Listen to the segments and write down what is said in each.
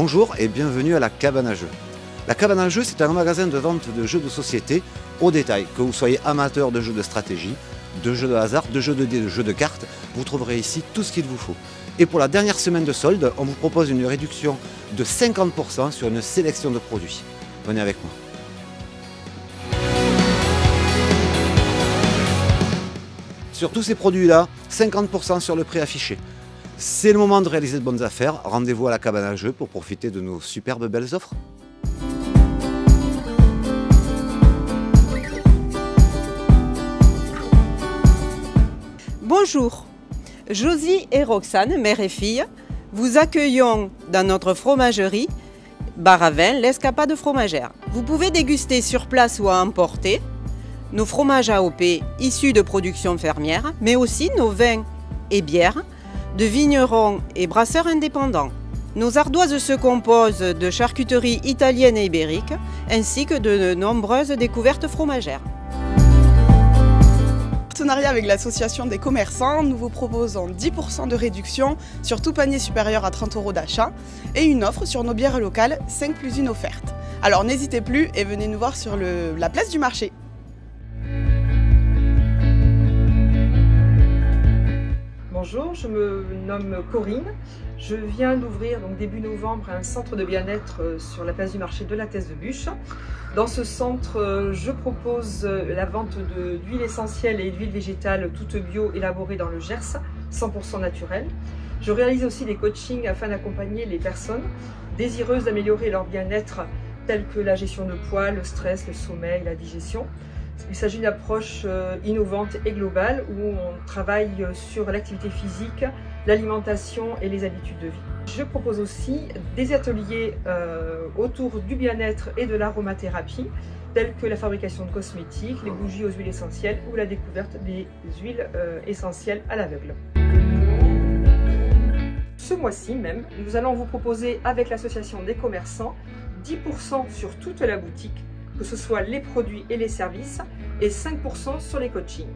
Bonjour et bienvenue à la Cabane à Jeux. La Cabane à Jeux, c'est un magasin de vente de jeux de société au détail. Que vous soyez amateur de jeux de stratégie, de jeux de hasard, de jeux de dés, de jeux de cartes, vous trouverez ici tout ce qu'il vous faut. Et pour la dernière semaine de solde, on vous propose une réduction de 50% sur une sélection de produits. Venez avec moi. Sur tous ces produits-là, 50% sur le prix affiché. C'est le moment de réaliser de bonnes affaires. Rendez-vous à la Cabane à Jeux pour profiter de nos superbes belles offres. Bonjour, Josie et Roxane, mère et fille, vous accueillons dans notre fromagerie bar à vin l'Escapade fromagère. Vous pouvez déguster sur place ou à emporter nos fromages AOP issus de production fermière, mais aussi nos vins et bières de vignerons et brasseurs indépendants. Nos ardoises se composent de charcuterie italienne et ibérique, ainsi que de nombreuses découvertes fromagères. En partenariat avec l'association des commerçants, nous vous proposons 10% de réduction sur tout panier supérieur à 30 € d'achat et une offre sur nos bières locales, 5 plus 1 offerte. Alors n'hésitez plus et venez nous voir sur la place du marché. Bonjour, je me nomme Corinne. Je viens d'ouvrir donc début novembre un centre de bien-être sur la place du marché de la Thèse de Buch. Dans ce centre, je propose la vente d'huiles essentielles et d'huiles végétales toutes bio élaborées dans le Gers, 100% naturelles. Je réalise aussi des coachings afin d'accompagner les personnes désireuses d'améliorer leur bien-être tels que la gestion de poids, le stress, le sommeil, la digestion. Il s'agit d'une approche innovante et globale où on travaille sur l'activité physique, l'alimentation et les habitudes de vie. Je propose aussi des ateliers autour du bien-être et de l'aromathérapie, tels que la fabrication de cosmétiques, les bougies aux huiles essentielles ou la découverte des huiles essentielles à l'aveugle. Ce mois-ci même, nous allons vous proposer avec l'association des commerçants 10% sur toute la boutique, que ce soit les produits et les services, et 5% sur les coachings.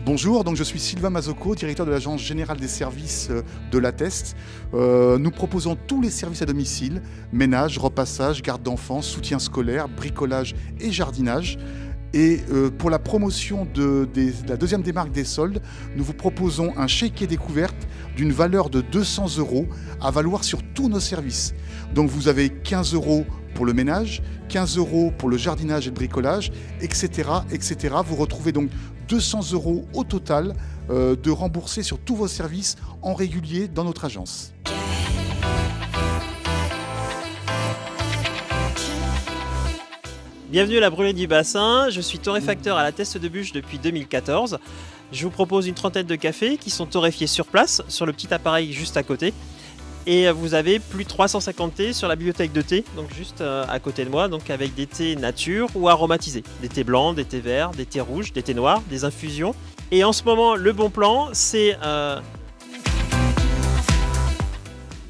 Bonjour, donc je suis Sylvain Mazocco, directeur de l'Agence Générale des Services de l'Attest. Nous proposons tous les services à domicile, ménage, repassage, garde d'enfants, soutien scolaire, bricolage et jardinage. Et pour la promotion de la deuxième démarque des soldes, nous vous proposons un chéquier découverte d'une valeur de 200 € à valoir sur tous nos services. Donc vous avez 15 € pour le ménage, 15 € pour le jardinage et le bricolage, etc., etc. Vous retrouvez donc 200 € au total de remboursés sur tous vos services en régulier dans notre agence. Bienvenue à la Brûlée du Bassin, je suis torréfacteur à la Thèse de Buch depuis 2014. Je vous propose une trentaine de cafés qui sont torréfiés sur place, sur le petit appareil juste à côté. Et vous avez plus de 350 thés sur la bibliothèque de thé, donc juste à côté de moi, donc avec des thés nature ou aromatisés. Des thés blancs, des thés verts, des thés rouges, des thés noirs, des infusions. Et en ce moment, le bon plan, c'est...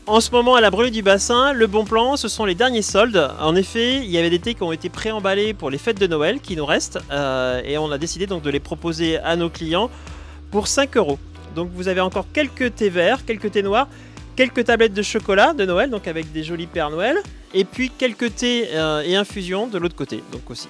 En ce moment, à la Brûlée du Bassin, le bon plan, ce sont les derniers soldes. En effet, il y avait des thés qui ont été préemballés pour les fêtes de Noël qui nous restent. Et on a décidé donc de les proposer à nos clients pour 5 €. Donc vous avez encore quelques thés verts, quelques thés noirs, quelques tablettes de chocolat de Noël, donc avec des jolis Pères Noël. Et puis quelques thés et infusions de l'autre côté, donc aussi.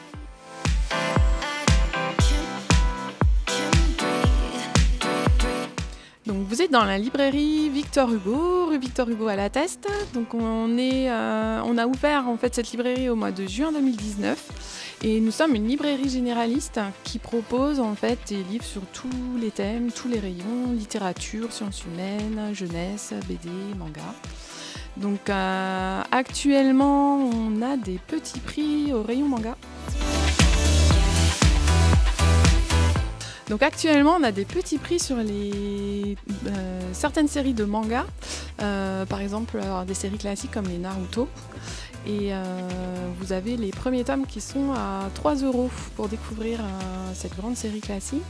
Donc vous êtes dans la librairie Victor Hugo, rue Victor Hugo à la Teste. Donc on a ouvert en fait cette librairie au mois de juin 2019 et nous sommes une librairie généraliste qui propose en fait des livres sur tous les thèmes, tous les rayons, littérature, sciences humaines, jeunesse, BD, manga. Donc actuellement on a des petits prix au rayon manga. Donc actuellement, on a des petits prix sur certaines séries de mangas, par exemple des séries classiques comme les Naruto. Et vous avez les premiers tomes qui sont à 3 € pour découvrir cette grande série classique.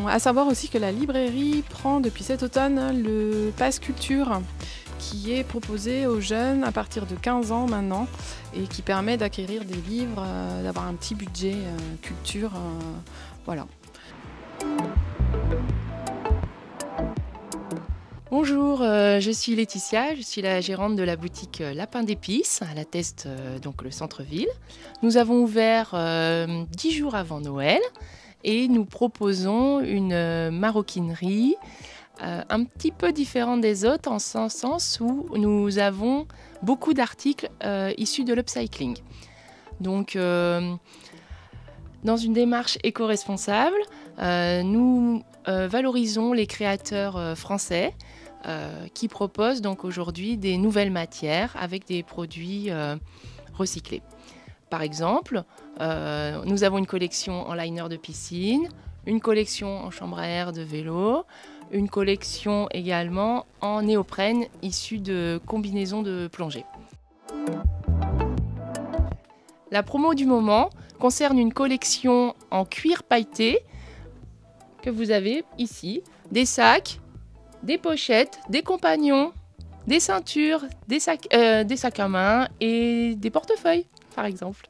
À savoir aussi que la librairie prend depuis cet automne le Pass Culture qui est proposé aux jeunes à partir de 15 ans maintenant et qui permet d'acquérir des livres, d'avoir un petit budget culture. Voilà. Bonjour, je suis Laetitia, je suis la gérante de la boutique Lapin d'Épices à la Teste, donc le centre-ville. Nous avons ouvert 10 jours avant Noël et nous proposons une maroquinerie un petit peu différente des autres en ce sens où nous avons beaucoup d'articles issus de l'upcycling. Donc, dans une démarche éco-responsable, nous valorisons les créateurs français qui proposent donc aujourd'hui des nouvelles matières avec des produits recyclés. Par exemple, nous avons une collection en liner de piscine, une collection en chambre à air de vélo, une collection également en néoprène issue de combinaisons de plongée. La promo du moment concerne une collection en cuir pailleté que vous avez ici, des sacs, des pochettes, des compagnons, des ceintures, des sacs à main et des portefeuilles, par exemple.